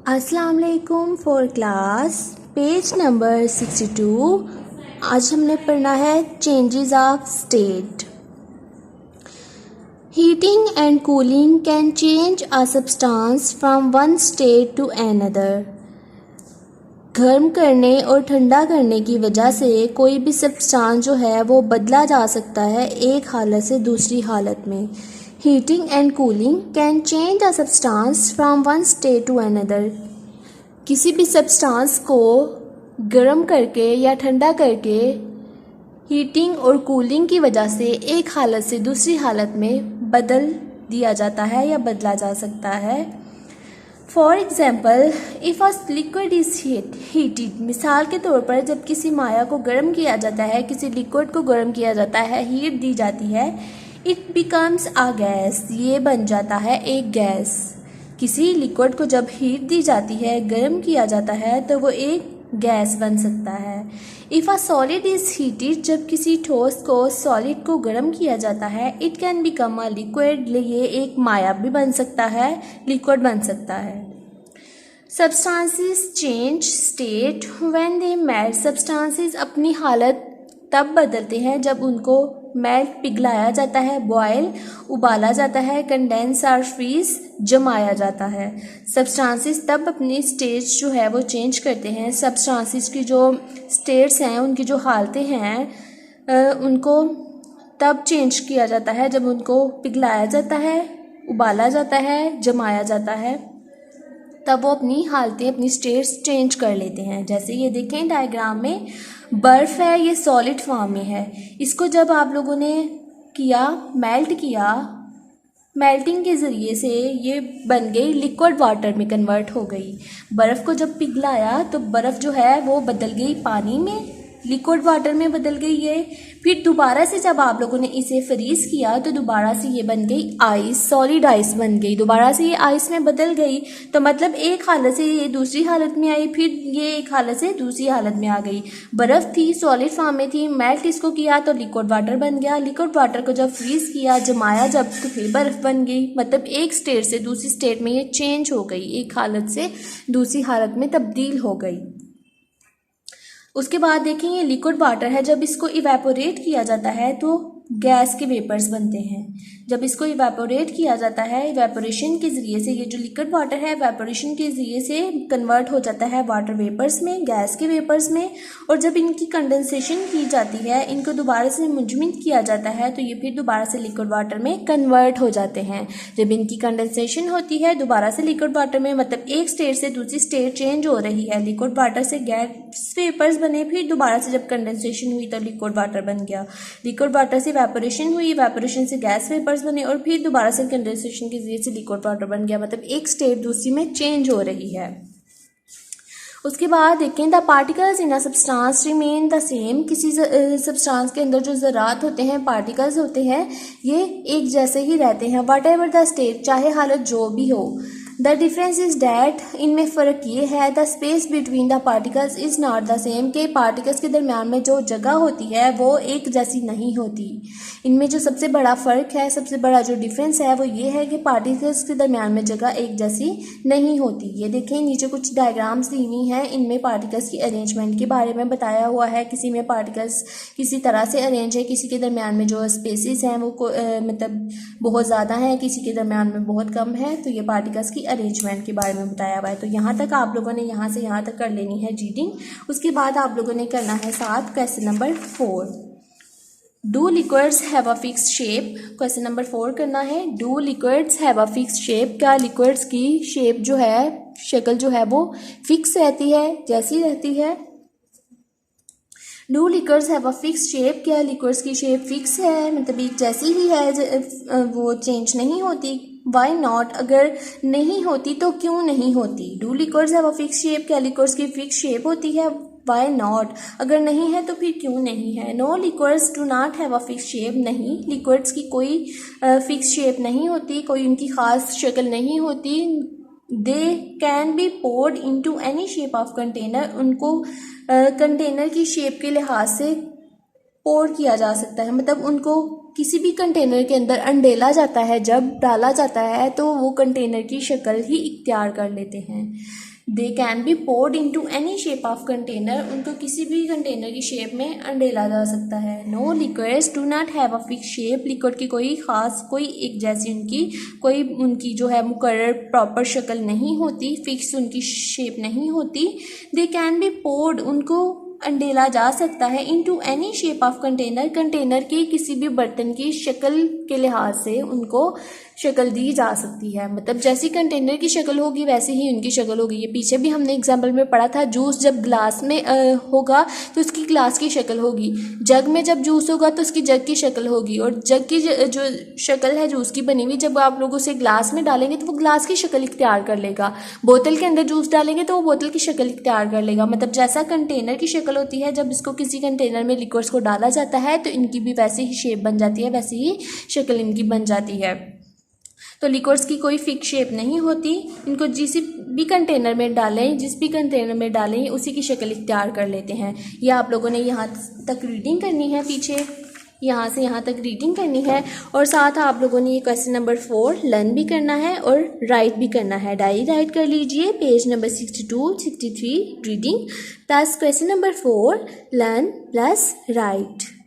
अस्सलाम वालेकुम for class page number 62। आज हमने पढ़ना है changes of state. Heating and cooling can change a substance from one state to another. गर्म करने और ठंडा करने की वजह से कोई भी सब्सटेंस जो है वो बदला जा सकता है एक हालत से दूसरी हालत में। Heating and cooling can change a substance from one state to another. किसी भी सब्सटेंस को गर्म करके या ठंडा करके हीटिंग और कूलिंग की वजह से एक हालत से दूसरी हालत में बदल दिया जाता है या बदला जा सकता है। For example, if a liquid is heated, मिसाल के तौर पर जब किसी माया को गर्म किया जाता है, किसी लिक्विड को गर्म किया जाता है, हीट दी जाती है, इट बिकम्स अ गैस, ये बन जाता है एक गैस। किसी लिक्विड को जब हीट दी जाती है, गर्म किया जाता है, तो वो एक गैस बन सकता है। If a solid is heated, जब किसी ठोस को सॉलिड को गर्म किया जाता है, it can become a liquid, ये एक माया भी बन सकता है, लिक्विड बन सकता है। Substances change state when they melt, substances अपनी हालत तब बदलते हैं जब उनको मेल्ट पिघलाया जाता है, बॉयल उबाला जाता है, कंडेंस और फ्रीज जमाया जाता है। सब्सटेंसेस तब अपनी स्टेज जो है वो चेंज करते हैं। सब्सटेंसेस की जो स्टेट्स हैं, उनकी जो हालतें हैं, उनको तब चेंज किया जाता है जब उनको पिघलाया जाता है, उबाला जाता है, जमाया जाता है, तब वो अपनी हालतें, अपनी स्टेट्स चेंज कर लेते हैं। जैसे ये देखें डायग्राम में, बर्फ़ है, ये सॉलिड फॉर्म में है। इसको जब आप लोगों ने मेल्ट किया, मेल्टिंग के ज़रिए से ये बन गई, लिक्विड वाटर में कन्वर्ट हो गई। बर्फ़ को जब पिघलाया तो बर्फ़ जो है वो बदल गई पानी में, लिक्विड वाटर में बदल गई ये। फिर दोबारा से जब आप लोगों ने इसे फ्रीज़ किया तो दोबारा से ये बन गई आइस, सॉलिड आइस बन गई, दोबारा से ये आइस में बदल गई। तो मतलब एक हालत से ये दूसरी हालत में आई, फिर ये एक हालत से दूसरी हालत में आ गई। बर्फ़ थी, सॉलिड फॉर्म में थी, मेल्ट इसको किया तो लिक्विड वाटर बन गया। लिक्विड वाटर को जब फ्रीज़ किया, जमाया जब, तो फिर बर्फ़ बन गई। मतलब एक स्टेट से दूसरी स्टेट में ये चेंज हो गई, एक हालत से दूसरी हालत में तब्दील हो गई। उसके बाद देखें, ये लिक्विड वाटर है, जब इसको इवेपोरेट किया जाता है तो गैस के वेपर्स बनते हैं। जब इसको इवेपोरेट किया जाता है, इवेपोरेशन के ज़रिए से ये जो लिक्विड वाटर है, इवेपोरेशन के ज़रिए से कन्वर्ट हो जाता है वाटर वेपर्स में, गैस के वेपर्स में। और जब इनकी कंडेंसेशन की जाती है, इनको दोबारा से मुंजमद किया जाता है, तो ये फिर दोबारा से लिक्विड वाटर में कन्वर्ट हो जाते हैं। जब इनकी कंडेंसेशन होती है दोबारा से लिक्विड वाटर में, मतलब एक स्टेट से दूसरी स्टेट चेंज हो रही है। लिक्विड वाटर से गैस वेपर्स बने, फिर दोबारा से जब कंडेंसेशन हुई तो लिक्विड वाटर बन गया। लिक्विड वाटर से इवेपोरेशन हुई, इवेपोरेशन से गैस वेपर्स बने, और फिर दोबारा से कंडेंसेशन के जरिए से लिक्विड वाटर बन गया। मतलब एक स्टेट दूसरी में चेंज हो रही है। उसके बाद देखें, the particles in a substance remain the same, किसी सब्सटेंस के अंदर जो ज़रात होते हैं, पार्टिकल्स होते हैं, ये एक जैसे ही रहते हैं। वट एवर द स्टेट, चाहे हालत जो भी हो। द डिफरेंस इज़ डैट, इनमें फ़र्क ये है, the space between the particles is not the same, के पार्टिकल्स के दरमियान में जो जगह होती है वो एक जैसी नहीं होती। इनमें जो सबसे बड़ा फ़र्क है, सबसे बड़ा जो डिफरेंस है वो ये है कि पार्टिकल्स के दरमियान में जगह एक जैसी नहीं होती। ये देखें, नीचे कुछ डायग्राम्स दी हुई हैं, इनमें पार्टिकल्स की अरेंजमेंट के बारे में बताया हुआ है। किसी में पार्टिकल्स किसी तरह से अरेंज है, किसी के दरमियान में जो स्पेसिस हैं वो मतलब बहुत ज़्यादा हैं, किसी के दरमियान में बहुत कम है। तो ये पार्टिकल्स की अरेंजमेंट के बारे में बताया हुआ है। तो यहाँ तक आप लोगों ने यहाँ से यहाँ तक कर लेनी है रीडिंग। उसके बाद आप लोगों ने करना है साथ question number 4। Do liquids have a fix shape, question number 4 करना है। Do liquids have a fix shape, क्या लिक्विड्स की शेप जो है, शक्ल जो है वो फिक्स रहती है, जैसी रहती है। Do liquids have a fix shape, क्या लिक्विड्स की शेप फिक्स है, मतलब एक जैसी ही है, वो चेंज नहीं होती। वाई नॉट, अगर नहीं होती तो क्यों नहीं होती। Do liquids have a fix shape, क्या लिक्विड्स की फिक्स शेप होती है। वाई नॉट, अगर नहीं है तो फिर क्यों नहीं है। No liquids do not have a fix shape, नहीं लिक्विड्स की कोई फिक्स शेप नहीं होती, कोई उनकी ख़ास शक्ल नहीं होती। They can be poured into any shape of container, उनको कंटेनर की शेप के लिहाज से पोर किया जा सकता है, मतलब उनको किसी भी कंटेनर के अंदर अंडेला जाता है, जब डाला जाता है तो वो कंटेनर की शक्ल ही इख्तियार कर लेते हैं। They can be poured into any shape of container, उनको किसी भी कंटेनर की शेप में अंडेला जा सकता है। No liquids do not have a fix shape, liquid की कोई ख़ास कोई एक जैसी उनकी जो है मुकर्रर प्रॉपर शक्ल नहीं होती, फिक्स उनकी शेप नहीं होती। दे कैन बी पोर्ड, उनको अंडेला जा सकता है into any shape of container, container की किसी भी बर्तन की शक्ल के लिहाज से उनको शक्ल दी जा सकती है। मतलब जैसी कंटेनर की शक्ल होगी वैसे ही उनकी शक्ल होगी। ये पीछे भी हमने एग्जाम्पल में पढ़ा था, जूस जब ग्लास में होगा तो उसकी ग्लास की शक्ल होगी, जग में जब जूस होगा तो उसकी जग की शक्ल होगी, और जग की जो शक्ल है जूस की बनी हुई, जब आप लोग उसे ग्लास में डालेंगे तो वो ग्लास की शक्ल इख्तियार कर लेगा। बोतल के अंदर जूस डालेंगे तो वो बोतल की शक्ल इख्तियार कर लेगा। मतलब जैसा कंटेनर की शक्ल होती है जब इसको किसी कंटेनर में लिक्विड्स को डाला जाता है तो इनकी भी वैसे ही शेप बन जाती है, वैसे ही शक्ल इनकी बन जाती है। तो लिक्विड्स की कोई फिक्स शेप नहीं होती, इनको जिस भी कंटेनर में डालें उसी की शक्ल इख्तियार कर लेते हैं। यह आप लोगों ने यहाँ तक रीडिंग करनी है, पीछे यहाँ से यहाँ तक रीडिंग करनी है, और साथ आप लोगों ने ये क्वेश्चन नंबर 4 लर्न भी करना है और राइट भी करना है। डायरी राइट कर लीजिए, page number 62, 63 reading plus question number 4 learn plus right.